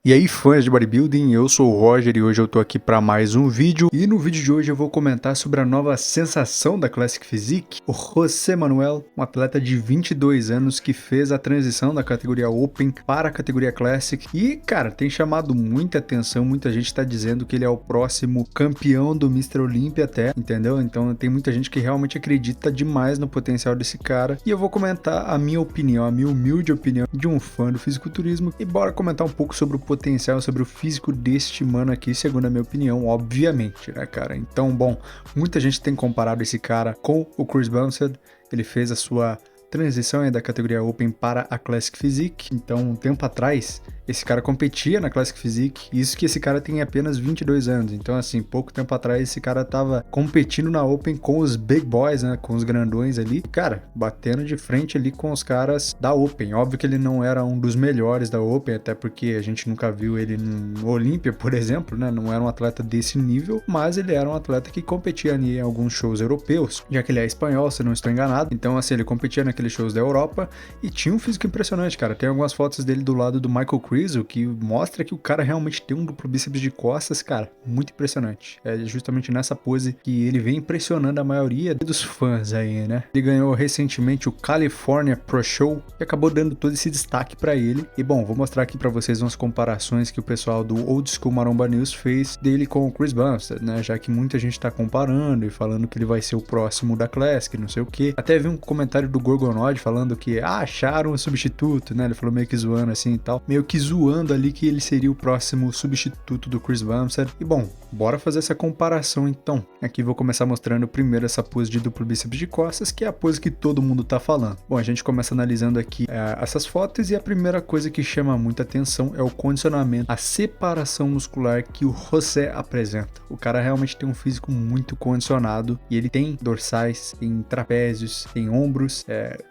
E aí, fãs de bodybuilding, eu sou o Roger e hoje eu tô aqui para mais um vídeo. E no vídeo de hoje eu vou comentar sobre a nova sensação da Classic Physique, o José Manuel, um atleta de 22 anos que fez a transição da categoria Open para a categoria Classic. E, cara, tem chamado muita atenção, muita gente tá dizendo que ele é o próximo campeão do Mr. Olympia até, entendeu? Então tem muita gente que realmente acredita demais no potencial desse cara. E eu vou comentar a minha opinião, a minha humilde opinião de um fã do fisiculturismo. E bora comentar um pouco sobre o potencial, sobre o físico deste mano aqui, segundo a minha opinião, obviamente, né, cara? Então, bom, muita gente tem comparado esse cara com o Chris Bumstead. Ele fez a sua transição aí da categoria Open para a Classic Physique. Então, um tempo atrás, esse cara competia na Classic Physique, isso que esse cara tem apenas 22 anos. Então, assim, pouco tempo atrás, esse cara tava competindo na Open com os big boys, né, com os grandões ali. Cara, batendo de frente ali com os caras da Open. Óbvio que ele não era um dos melhores da Open, até porque a gente nunca viu ele no Olímpia, por exemplo, né, não era um atleta desse nível, mas ele era um atleta que competia ali em alguns shows europeus, já que ele é espanhol, se não estou enganado. Então, assim, ele competia naqueles shows da Europa e tinha um físico impressionante, cara. Tem algumas fotos dele do lado do Michael Chris, o que mostra que o cara realmente tem um duplo bíceps de costas, cara, muito impressionante. É justamente nessa pose que ele vem impressionando a maioria dos fãs aí, né? Ele ganhou recentemente o California Pro Show e acabou dando todo esse destaque pra ele. E bom, vou mostrar aqui pra vocês umas comparações que o pessoal do Old School Maromba News fez dele com o Chris Bumstead, né? Já que muita gente tá comparando e falando que ele vai ser o próximo da Classic, não sei o que. Até vi um comentário do Gorgonoid falando que acharam o substituto, né? Ele falou meio que zoando assim e tal, meio que zoando ali que ele seria o próximo substituto do Chris Bumstead. E bom, bora fazer essa comparação então. Aqui vou começar mostrando primeiro essa pose de duplo bíceps de costas, que é a pose que todo mundo tá falando. Bom, a gente começa analisando aqui essas fotos e a primeira coisa que chama muita atenção é o condicionamento, a separação muscular que o José apresenta. O cara realmente tem um físico muito condicionado e ele tem dorsais, tem trapézios, tem ombros,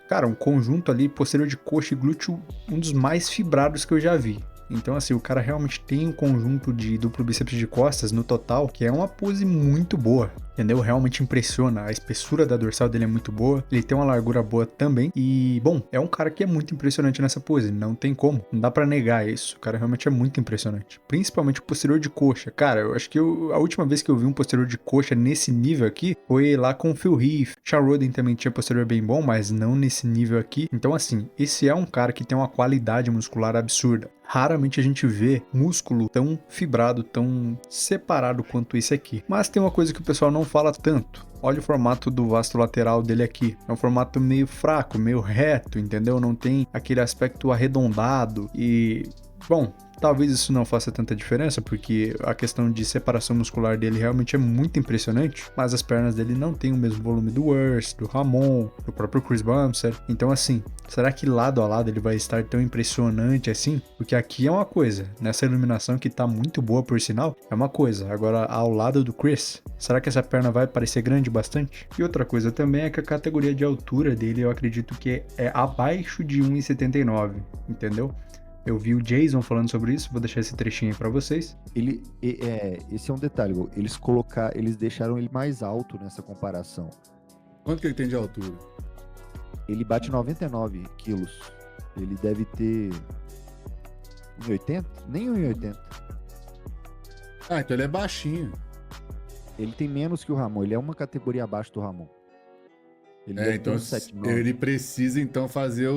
cara, um conjunto ali posterior de coxa e glúteo, um dos mais fibrados que eu já vi. Então, assim, o cara realmente tem um conjunto de duplo bíceps de costas no total, que é uma pose muito boa, entendeu? Realmente impressiona. A espessura da dorsal dele é muito boa, ele tem uma largura boa também. E, bom, é um cara que é muito impressionante nessa pose, não tem como, não dá pra negar isso. O cara realmente é muito impressionante, principalmente o posterior de coxa. Cara, eu acho que a última vez que eu vi um posterior de coxa nesse nível aqui foi lá com o Phil Heath. Sean Roden também tinha posterior bem bom, mas não nesse nível aqui. Então, assim, esse é um cara que tem uma qualidade muscular absurda. Raramente a gente vê músculo tão fibrado, tão separado quanto esse aqui. Mas tem uma coisa que o pessoal não fala tanto. Olha o formato do vasto lateral dele aqui. É um formato meio fraco, meio reto, entendeu? Não tem aquele aspecto arredondado e... bom, talvez isso não faça tanta diferença, porque a questão de separação muscular dele realmente é muito impressionante, mas as pernas dele não têm o mesmo volume do Urs, do Ramon, do próprio Chris Bumstead. Então, assim, será que lado a lado ele vai estar tão impressionante assim? Porque aqui é uma coisa, nessa iluminação que tá muito boa por sinal, é uma coisa. Agora, ao lado do Chris, será que essa perna vai parecer grande bastante? E outra coisa também é que a categoria de altura dele eu acredito que é abaixo de 1,79, entendeu? Eu vi o Jason falando sobre isso, vou deixar esse trechinho aí pra vocês. Esse é um detalhe, eles deixaram ele mais alto nessa comparação. Quanto que ele tem de altura? Ele bate 99 quilos. Ele deve ter 1,80? Nem 1,80. Ah, então ele é baixinho. Ele tem menos que o Ramon, ele é uma categoria abaixo do Ramon. Ele deve ter Então 1,79. ele precisa então fazer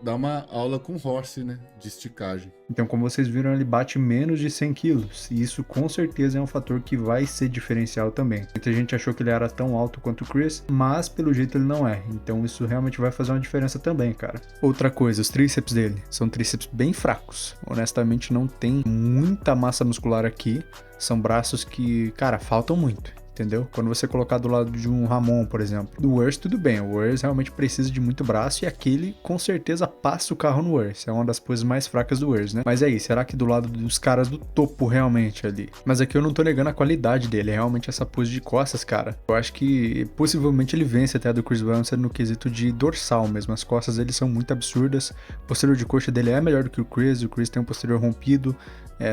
dar uma aula com horse, né? De esticagem. Então, como vocês viram, ele bate menos de 100 quilos. E isso com certeza é um fator que vai ser diferencial também. Muita gente achou que ele era tão alto quanto o Chris, mas pelo jeito ele não é. Então isso realmente vai fazer uma diferença também, cara. Outra coisa, os tríceps dele são tríceps bem fracos. Honestamente, não tem muita massa muscular aqui. São braços que, cara, faltam muito. Entendeu? Quando você colocar do lado de um Ramon, por exemplo, do Urs, tudo bem, o Urs realmente precisa de muito braço e aquele com certeza passa o carro no Urs, é uma das poses mais fracas do Urs, né? Mas aí, será que do lado dos caras do topo realmente ali? Mas aqui eu não tô negando a qualidade dele, é realmente essa pose de costas, cara. Eu acho que possivelmente ele vence até a do Chris Bumstead no quesito de dorsal mesmo, as costas dele são muito absurdas, o posterior de coxa dele é melhor do que o Chris tem um posterior rompido,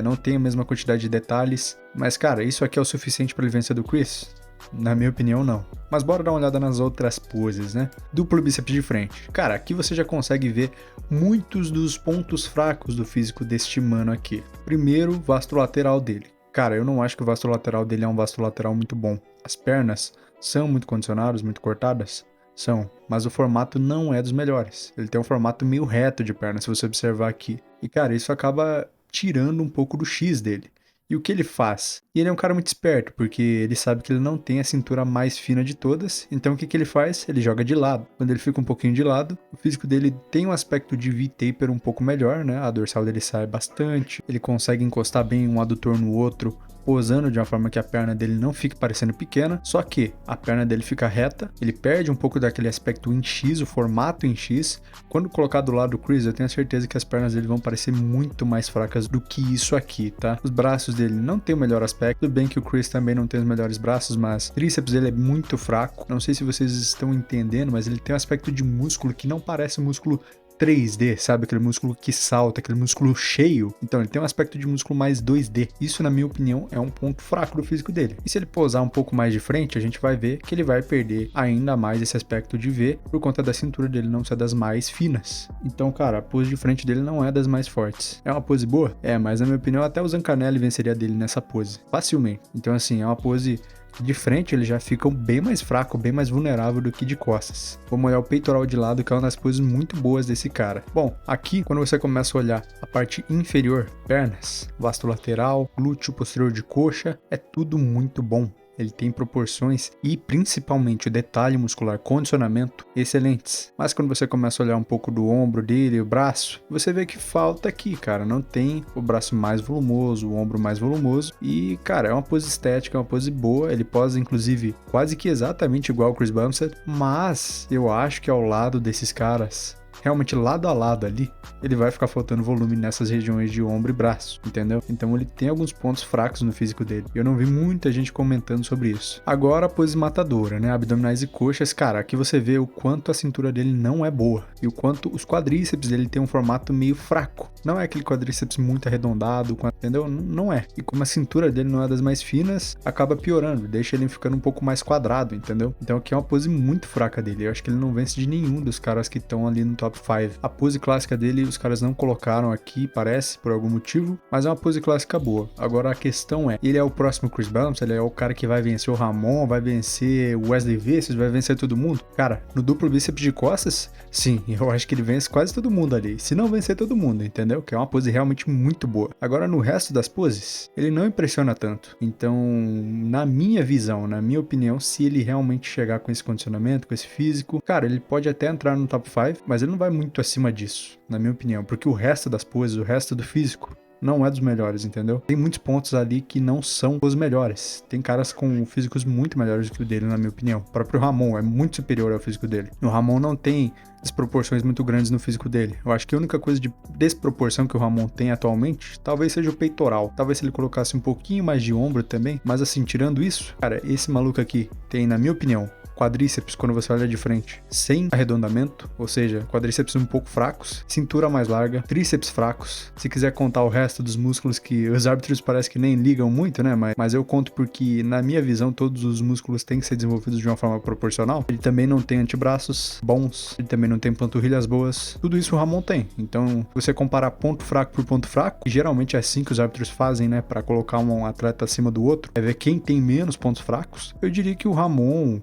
não tem a mesma quantidade de detalhes, mas cara, isso aqui é o suficiente para ele vencer do Chris? Na minha opinião, não. Mas bora dar uma olhada nas outras poses, né? Duplo bíceps de frente. Cara, aqui você já consegue ver muitos dos pontos fracos do físico deste mano aqui. Primeiro, o vasto lateral dele. Cara, eu não acho que o vasto lateral dele é um vasto lateral muito bom. As pernas são muito condicionadas, muito cortadas? São, mas o formato não é dos melhores. Ele tem um formato meio reto de perna, se você observar aqui. E cara, isso acaba tirando um pouco do X dele. E o que ele faz? E ele é um cara muito esperto, porque ele sabe que ele não tem a cintura mais fina de todas, então o que ele faz? Ele joga de lado. Quando ele fica um pouquinho de lado, o físico dele tem um aspecto de V-taper um pouco melhor, né? A dorsal dele sai bastante, ele consegue encostar bem um adutor no outro, posando de uma forma que a perna dele não fique parecendo pequena, só que a perna dele fica reta, ele perde um pouco daquele aspecto em X, o formato em X. Quando colocar do lado do Chris, eu tenho certeza que as pernas dele vão parecer muito mais fracas do que isso aqui, tá? Os braços dele não tem o melhor aspecto, tudo bem que o Chris também não tem os melhores braços, mas o tríceps dele é muito fraco. Não sei se vocês estão entendendo, mas ele tem um aspecto de músculo que não parece músculo 3D, sabe? Aquele músculo que salta, aquele músculo cheio. Então ele tem um aspecto de músculo mais 2D. Isso, na minha opinião, é um ponto fraco do físico dele. E se ele posar um pouco mais de frente, a gente vai ver que ele vai perder ainda mais esse aspecto de V por conta da cintura dele não ser das mais finas. Então, cara, a pose de frente dele não é das mais fortes. É uma pose boa? É, mas na minha opinião até o Zancanelli venceria dele nessa pose. Facilmente. Então, assim, é uma pose de frente ele já fica bem mais fraco, bem mais vulnerável do que de costas. Vamos olhar o peitoral de lado, que é uma das poses muito boas desse cara. Bom, aqui quando você começa a olhar a parte inferior, pernas, vasto lateral, glúteo posterior de coxa, é tudo muito bom. Ele tem proporções e principalmente o detalhe muscular, condicionamento, excelentes. Mas quando você começa a olhar um pouco do ombro dele, o braço, você vê que falta aqui, cara. Não tem o braço mais volumoso, o ombro mais volumoso. E, cara, é uma pose estética, é uma pose boa. Ele posa, inclusive, quase que exatamente igual ao Chris Bumstead. Mas eu acho que ao lado desses caras, realmente lado a lado ali, ele vai ficar faltando volume nessas regiões de ombro e braço, entendeu? Então ele tem alguns pontos fracos no físico dele. Eu não vi muita gente comentando sobre isso. Agora a pose matadora, né? Abdominais e coxas, cara, aqui você vê o quanto a cintura dele não é boa e o quanto os quadríceps dele tem um formato meio fraco. Não é aquele quadríceps muito arredondado, entendeu? Não é. E como a cintura dele não é das mais finas, acaba piorando, deixa ele ficando um pouco mais quadrado, entendeu? Então aqui é uma pose muito fraca dele. Eu acho que ele não vence de nenhum dos caras que estão ali no top 5. A pose clássica dele os caras não colocaram aqui, parece, por algum motivo, mas é uma pose clássica boa. Agora a questão é, ele é o próximo Chris Bumstead, ele é o cara que vai vencer o Ramon, vai vencer o Wesley Vicious, vai vencer todo mundo? Cara, no duplo bíceps de costas, sim, eu acho que ele vence quase todo mundo ali, se não vencer todo mundo, entendeu? Que é uma pose realmente muito boa. Agora no resto das poses, ele não impressiona tanto. Então, na minha visão, na minha opinião, se ele realmente chegar com esse condicionamento, com esse físico, cara, ele pode até entrar no top 5, mas ele não vai muito acima disso, na minha opinião, porque o resto das poses, o resto do físico, não é dos melhores, entendeu? Tem muitos pontos ali que não são os melhores. Tem caras com físicos muito melhores do que o dele, na minha opinião. O próprio Ramon é muito superior ao físico dele. O Ramon não tem desproporções muito grandes no físico dele. Eu acho que a única coisa de desproporção que o Ramon tem atualmente, talvez seja o peitoral. Talvez se ele colocasse um pouquinho mais de ombro também, mas assim, tirando isso, cara, esse maluco aqui tem, na minha opinião, quadríceps, quando você olha de frente, sem arredondamento, ou seja, quadríceps um pouco fracos, cintura mais larga, tríceps fracos. Se quiser contar o resto dos músculos que os árbitros parece que nem ligam muito, né? Mas eu conto porque, na minha visão, todos os músculos têm que ser desenvolvidos de uma forma proporcional. Ele também não tem antebraços bons, ele também não tem panturrilhas boas. Tudo isso o Ramon tem. Então, se você comparar ponto fraco por ponto fraco, e geralmente é assim que os árbitros fazem, né? Para colocar um atleta acima do outro, é ver quem tem menos pontos fracos. Eu diria que o Ramon,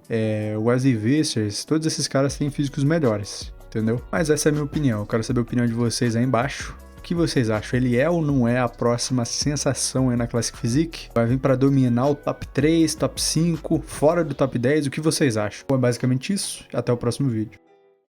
o Wesley Vicious, todos esses caras têm físicos melhores, entendeu? Mas essa é a minha opinião, eu quero saber a opinião de vocês aí embaixo. O que vocês acham? Ele é ou não é a próxima sensação aí na Classic Physique? Vai vir para dominar o top 3, top 5, fora do top 10? O que vocês acham? Bom, é basicamente isso, até o próximo vídeo.